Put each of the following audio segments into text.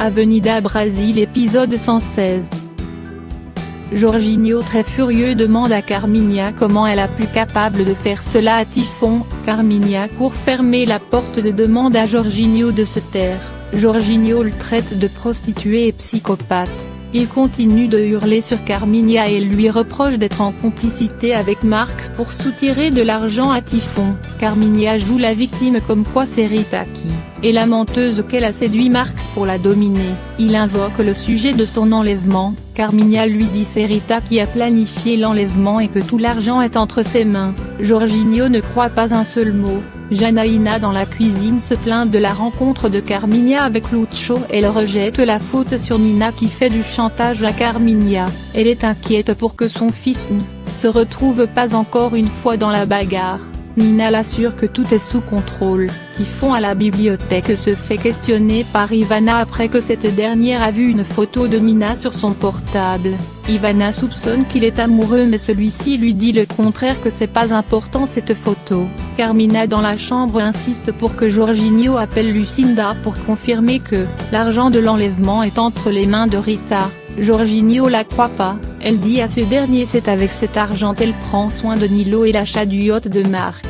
Avenida Brasil épisode 116. Jorginho très furieux demande à Carminha comment elle a pu capable de faire cela à Typhon. Carminha court fermer la porte de demande à Jorginho de se taire. Jorginho le traite de prostituée et psychopathe. Il continue de hurler sur Carminha et lui reproche d'être en complicité avec Marx pour soutirer de l'argent à Typhon. Carminha joue la victime comme quoi c'est Rita qui est la menteuse qu'elle a séduit Marx pour la dominer. Il invoque le sujet de son enlèvement. Carminha lui dit c'est Rita qui a planifié l'enlèvement et que tout l'argent est entre ses mains. Jorginho ne croit pas un seul mot. Janaína dans la cuisine se plaint de la rencontre de Carminha avec Lucho. Elle rejette la faute sur Nina qui fait du chantage à Carminha. Elle est inquiète pour que son fils ne se retrouve pas encore une fois dans la bagarre. Nina l'assure que tout est sous contrôle. Typhon à la bibliothèque se fait questionner par Ivana après que cette dernière a vu une photo de Nina sur son portable. Ivana soupçonne qu'il est amoureux mais celui-ci lui dit le contraire, que c'est pas important cette photo. Carminha dans la chambre insiste pour que Jorginho appelle Lucinda pour confirmer que l'argent de l'enlèvement est entre les mains de Rita. Jorginho la croit pas, elle dit à ce dernier c'est avec cet argent qu'elle prend soin de Nilo et l'achat du yacht de Marx.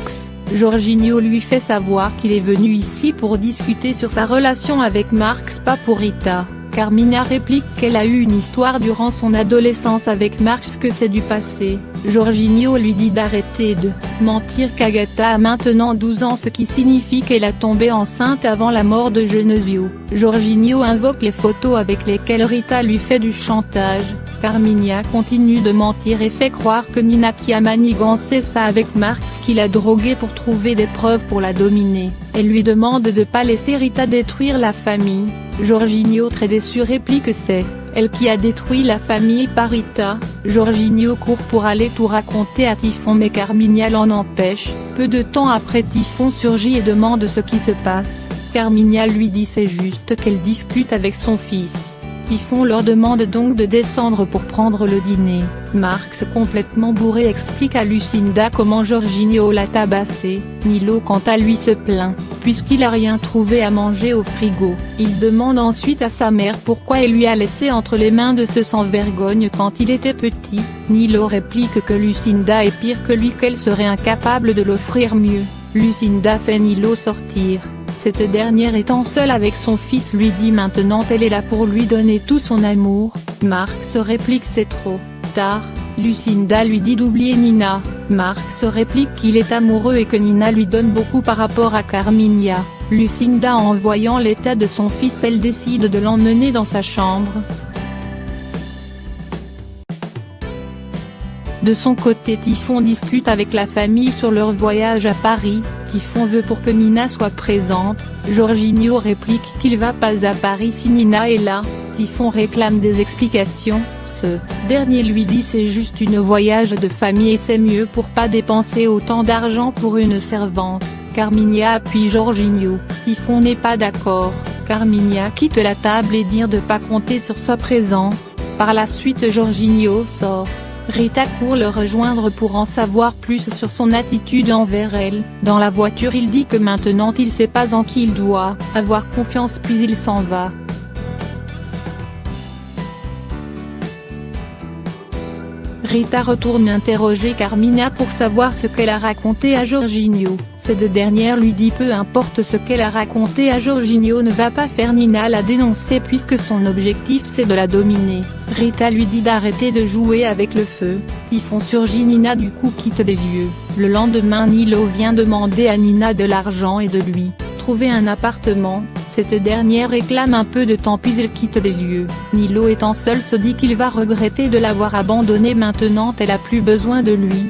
Jorginho lui fait savoir qu'il est venu ici pour discuter sur sa relation avec Marx, pas pour Rita. Carminha réplique qu'elle a eu une histoire durant son adolescence avec Marx, que c'est du passé. Jorginho lui dit d'arrêter de mentir qu'Agatha a maintenant 12 ans, ce qui signifie qu'elle a tombé enceinte avant la mort de Genesio. Jorginho invoque les photos avec lesquelles Rita lui fait du chantage. Carminha continue de mentir et fait croire que Nina qui a manigancé ça avec Marx qu'il a drogué pour trouver des preuves pour la dominer. Elle lui demande de pas laisser Rita détruire la famille. Jorginho très déçu réplique que c'est elle qui a détruit la famille par Rita. Jorginho court pour aller tout raconter à Typhon mais Carminha l'en empêche. Peu de temps après, Typhon surgit et demande ce qui se passe. Carminha lui dit c'est juste qu'elle discute avec son fils. Typhon leur demande donc de descendre pour prendre le dîner. Marx complètement bourré explique à Lucinda comment Jorginho l'a tabassé. Nilo quant à lui se plaint, puisqu'il a rien trouvé à manger au frigo. Il demande ensuite à sa mère pourquoi elle lui a laissé entre les mains de ce sans-vergogne quand il était petit. Nilo réplique que Lucinda est pire que lui, qu'elle serait incapable de l'offrir mieux. Lucinda fait Nilo sortir. Cette dernière étant seule avec son fils lui dit maintenant elle est là pour lui donner tout son amour. Marx réplique c'est trop tard. Lucinda lui dit d'oublier Nina. Marx réplique qu'il est amoureux et que Nina lui donne beaucoup par rapport à Carminha. Lucinda en voyant l'état de son fils, elle décide de l'emmener dans sa chambre. De son côté, Typhon discute avec la famille sur leur voyage à Paris. Typhon veut pour que Nina soit présente. Jorginho réplique qu'il va pas à Paris si Nina est là. Typhon réclame des explications. Ce dernier lui dit c'est juste une voyage de famille et c'est mieux pour pas dépenser autant d'argent pour une servante. Carminha appuie Jorginho. Typhon n'est pas d'accord. Carminha quitte la table et dit de pas compter sur sa présence. Par la suite, Jorginho sort. Rita court le rejoindre pour en savoir plus sur son attitude envers elle. Dans la voiture, il dit que maintenant il sait pas en qui il doit avoir confiance, puis il s'en va. Rita retourne interroger Carminha pour savoir ce qu'elle a raconté à Jorginho. Cette dernière lui dit peu importe ce qu'elle a raconté à Jorginho ne va pas faire Nina la dénoncer puisque son objectif c'est de la dominer. Rita lui dit d'arrêter de jouer avec le feu. Typhon surgit, Nina du coup quitte les lieux. Le lendemain, Nilo vient demander à Nina de l'argent et de lui trouver un appartement. Cette dernière réclame un peu de temps puis elle quitte les lieux. Nilo étant seul se dit qu'il va regretter de l'avoir abandonnée, maintenant elle a plus besoin de lui.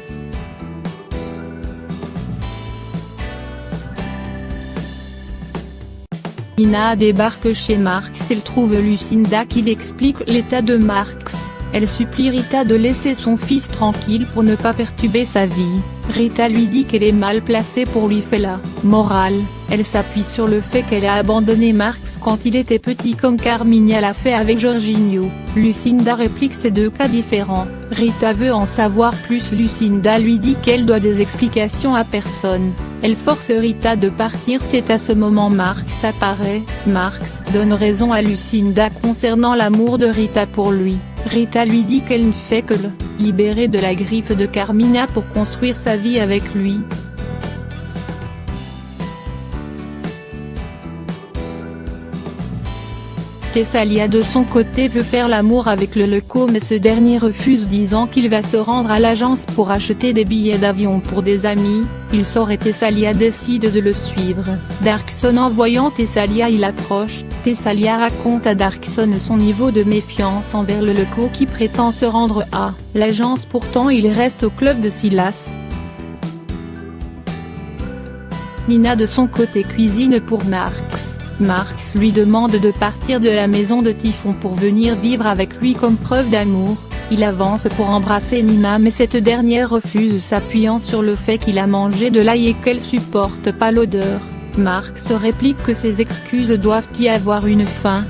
Nina débarque chez Marx, elle trouve Lucinda qui l'explique l'état de Marx. Elle supplie Rita de laisser son fils tranquille pour ne pas perturber sa vie. Rita lui dit qu'elle est mal placée pour lui faire la morale. Elle s'appuie sur le fait qu'elle a abandonné Marx quand il était petit comme Carmina l'a fait avec Jorginho. Lucinda réplique ces deux cas différents. Rita veut en savoir plus. Lucinda lui dit qu'elle doit des explications à personne. Elle force Rita de partir. C'est à ce moment Marx apparaît. Marx donne raison à Lucinda concernant l'amour de Rita pour lui. Rita lui dit qu'elle ne fait que le libérer de la griffe de Carmina pour construire sa vie avec lui. Tessalia de son côté veut faire l'amour avec le Leco mais ce dernier refuse disant qu'il va se rendre à l'agence pour acheter des billets d'avion pour des amis. Il sort et Tessalia décide de le suivre. Darkson en voyant Tessalia il approche. Tessalia raconte à Darkson son niveau de méfiance envers le Leco qui prétend se rendre à l'agence, pourtant il reste au club de Silas. Nina de son côté cuisine pour Marx. Marx lui demande de partir de la maison de Typhon pour venir vivre avec lui comme preuve d'amour. Il avance pour embrasser Nina mais cette dernière refuse s'appuyant sur le fait qu'il a mangé de l'ail et qu'elle supporte pas l'odeur. Marx réplique que ses excuses doivent y avoir une fin.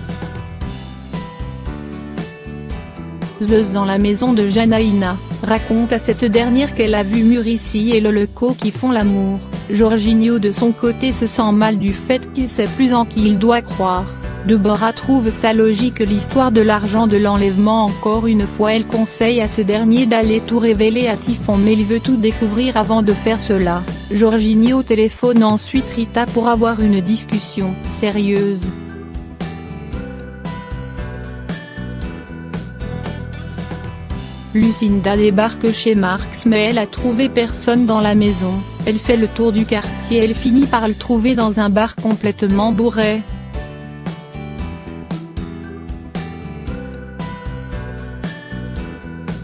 Zeus dans la maison de Janaïna, raconte à cette dernière qu'elle a vu Muricy et le Leco qui font l'amour. Jorginho de son côté se sent mal du fait qu'il sait plus en qui il doit croire. Deborah trouve ça logique l'histoire de l'argent de l'enlèvement. Encore une fois elle conseille à ce dernier d'aller tout révéler à Typhon mais il veut tout découvrir avant de faire cela. Jorginho téléphone ensuite Rita pour avoir une discussion sérieuse. Lucinda débarque chez Marx mais elle a trouvé personne dans la maison. Elle fait le tour du quartier, elle finit par le trouver dans un bar complètement bourré.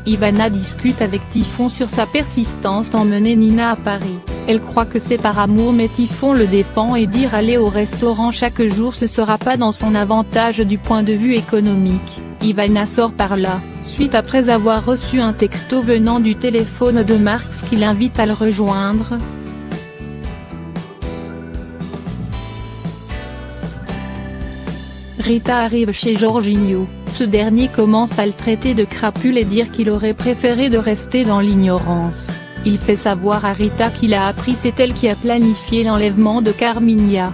Ivana discute avec Typhon sur sa persistance d'emmener Nina à Paris. Elle croit que c'est par amour mais Typhon le défend et dire aller au restaurant chaque jour ce sera pas dans son avantage du point de vue économique. Ivana sort par là, suite après avoir reçu un texto venant du téléphone de Marx qui l'invite à le rejoindre. Rita arrive chez Jorginho, ce dernier commence à le traiter de crapule et dire qu'il aurait préféré de rester dans l'ignorance. Il fait savoir à Rita qu'il a appris c'est elle qui a planifié l'enlèvement de Carmina.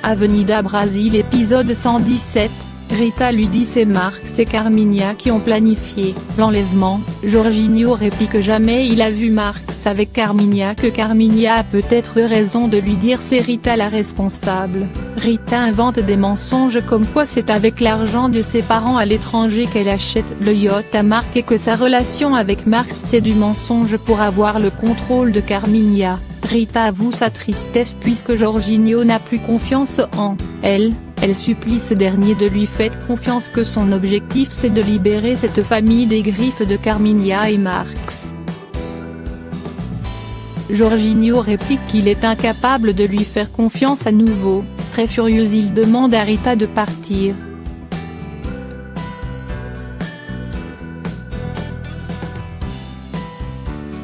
Avenida Brasil épisode 117. Rita lui dit c'est Marx et Carmina qui ont planifié l'enlèvement. Jorginho réplique que jamais il a vu Marx avec Carmina, que Carmina a peut-être raison de lui dire c'est Rita la responsable. Rita invente des mensonges comme quoi c'est avec l'argent de ses parents à l'étranger qu'elle achète le yacht à Marx et que sa relation avec Marx c'est du mensonge pour avoir le contrôle de Carmina. Rita avoue sa tristesse puisque Jorginho n'a plus confiance en elle. Elle supplie ce dernier de lui faire confiance que son objectif c'est de libérer cette famille des griffes de Carmina et Marx. Jorginho réplique qu'il est incapable de lui faire confiance à nouveau. Très furieux il demande à Rita de partir.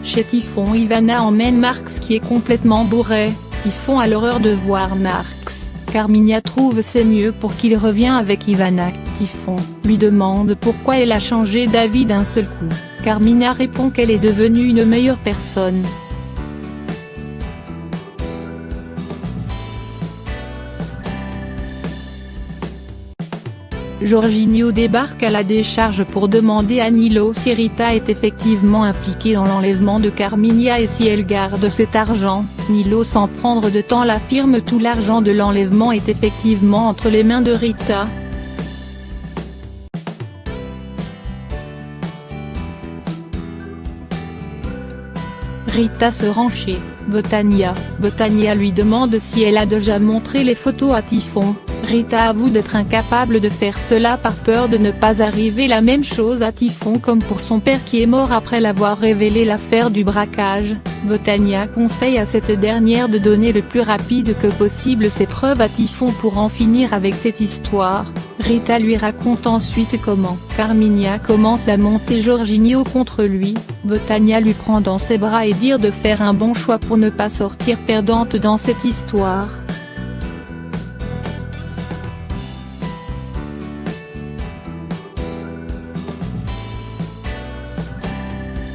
Chez Typhon Ivana emmène Marx qui est complètement bourré. Typhon a l'horreur de voir Marx. Carmina trouve c'est mieux pour qu'il revienne avec Ivana. Typhon lui demande pourquoi elle a changé d'avis d'un seul coup. Carmina répond qu'elle est devenue une meilleure personne. Jorginho débarque à la décharge pour demander à Nilo si Rita est effectivement impliquée dans l'enlèvement de Carmina et si elle garde cet argent. Nilo sans prendre de temps l'affirme, tout l'argent de l'enlèvement est effectivement entre les mains de Rita. Rita se rend chez Betania. Betania lui demande si elle a déjà montré les photos à Typhon. Rita avoue d'être incapable de faire cela par peur de ne pas arriver la même chose à Typhon comme pour son père qui est mort après l'avoir révélé l'affaire du braquage. Betania conseille à cette dernière de donner le plus rapide que possible ses preuves à Typhon pour en finir avec cette histoire. Rita lui raconte ensuite comment Carmigna commence à monter Jorginho contre lui. Betania lui prend dans ses bras et dit de faire un bon choix pour ne pas sortir perdante dans cette histoire.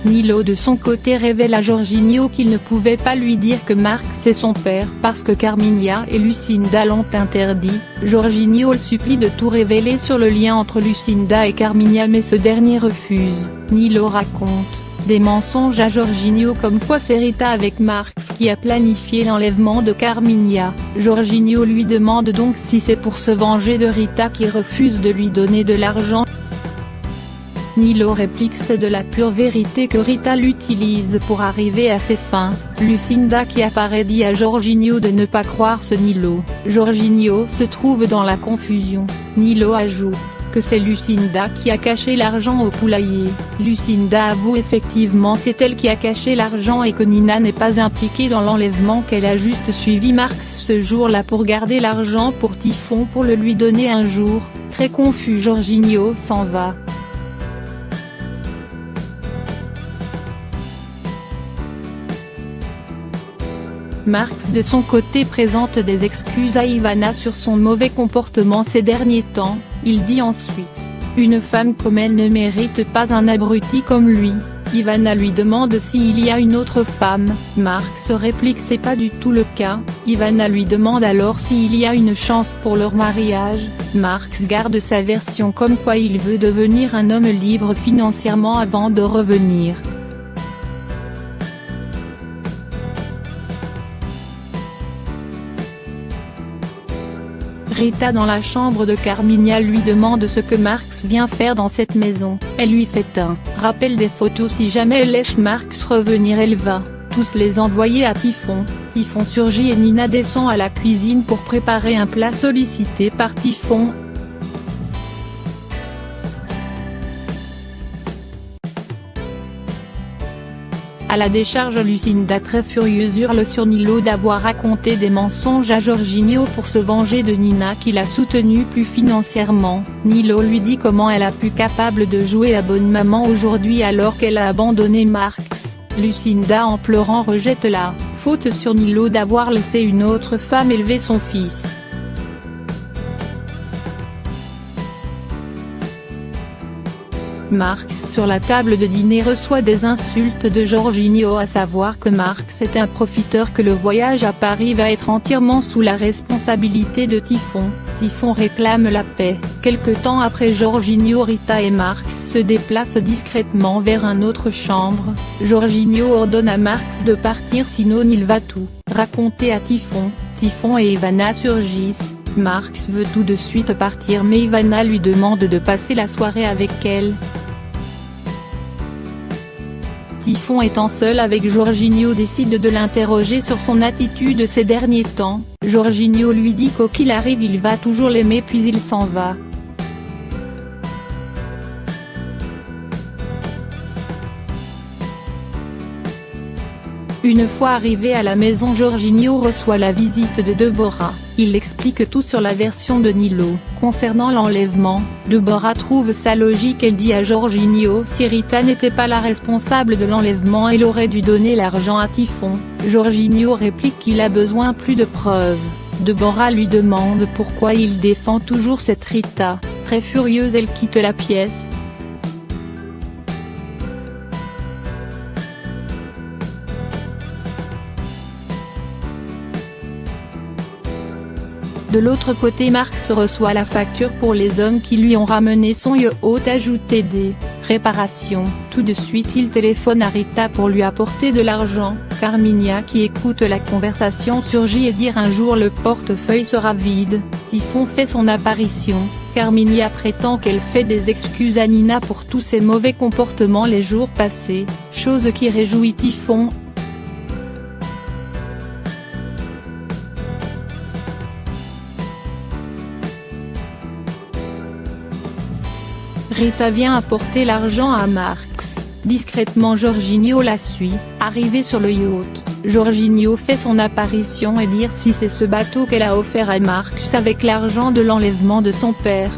Nilo de son côté révèle à Jorginho qu'il ne pouvait pas lui dire que Marx est son père parce que Carmigna et Lucinda l'ont interdit. Jorginho le supplie de tout révéler sur le lien entre Lucinda et Carmigna mais ce dernier refuse. Nilo raconte des mensonges à Jorginho comme quoi c'est Rita avec Marx qui a planifié l'enlèvement de Carmigna. Jorginho lui demande donc si c'est pour se venger de Rita qui refuse de lui donner de l'argent. Nilo réplique c'est de la pure vérité que Rita l'utilise pour arriver à ses fins. Lucinda qui apparaît dit à Jorginho de ne pas croire ce Nilo. Jorginho se trouve dans la confusion. Nilo ajoute que c'est Lucinda qui a caché l'argent au poulailler. Lucinda avoue effectivement c'est elle qui a caché l'argent et que Nina n'est pas impliquée dans l'enlèvement, qu'elle a juste suivi Marx ce jour-là pour garder l'argent pour Typhon pour le lui donner un jour. Très confus, Jorginho s'en va. Marx de son côté présente des excuses à Ivana sur son mauvais comportement ces derniers temps. Il dit ensuite « Une femme comme elle ne mérite pas un abruti comme lui ». Ivana lui demande s'il y a une autre femme. Marx réplique c'est pas du tout le cas. Ivana lui demande alors s'il y a une chance pour leur mariage. Marx garde sa version comme quoi il veut devenir un homme libre financièrement avant de revenir. Rita dans la chambre de Carmigna lui demande ce que Marx vient faire dans cette maison. Elle lui fait un rappel des photos si jamais elle laisse Marx revenir elle va tous les envoyer à Typhon. Typhon surgit et Nina descend à la cuisine pour préparer un plat sollicité par Typhon. À la décharge, Lucinda très furieuse hurle sur Nilo d'avoir raconté des mensonges à Jorginho pour se venger de Nina qui l'a soutenue plus financièrement. Nilo lui dit comment elle a pu capable de jouer la bonne maman aujourd'hui alors qu'elle a abandonné Marx. Lucinda en pleurant rejette la faute sur Nilo d'avoir laissé une autre femme élever son fils. Marx sur la table de dîner reçoit des insultes de Jorginho à savoir que Marx est un profiteur, que le voyage à Paris va être entièrement sous la responsabilité de Typhon. Typhon réclame la paix. Quelque temps après, Jorginho, Rita et Marx se déplacent discrètement vers une autre chambre. Jorginho ordonne à Marx de partir sinon il va tout raconter à Typhon. Typhon et Ivana surgissent. Marx veut tout de suite partir mais Ivana lui demande de passer la soirée avec elle. Typhon étant seul avec Jorginho décide de l'interroger sur son attitude ces derniers temps. Jorginho lui dit quoi qu'il arrive il va toujours l'aimer puis il s'en va. Une fois arrivé à la maison, Jorginho reçoit la visite de Deborah. Il explique tout sur la version de Nilo. Concernant l'enlèvement, Deborah trouve ça logique, elle dit à Jorginho si Rita n'était pas la responsable de l'enlèvement elle aurait dû donner l'argent à Typhon. Jorginho réplique qu'il a besoin plus de preuves. Deborah lui demande pourquoi il défend toujours cette Rita. Très furieuse elle quitte la pièce. De l'autre côté, Marx reçoit la facture pour les hommes qui lui ont ramené son yacht, ajouté des réparations. Tout de suite il téléphone à Rita pour lui apporter de l'argent. Carmigna qui écoute la conversation surgit et dit un jour le portefeuille sera vide. Typhon fait son apparition. Carmigna prétend qu'elle fait des excuses à Nina pour tous ses mauvais comportements les jours passés, chose qui réjouit Typhon. Rita vient apporter l'argent à Marx. Discrètement Jorginho la suit, arrivé sur le yacht, Jorginho fait son apparition et dire si c'est ce bateau qu'elle a offert à Marx avec l'argent de l'enlèvement de son père.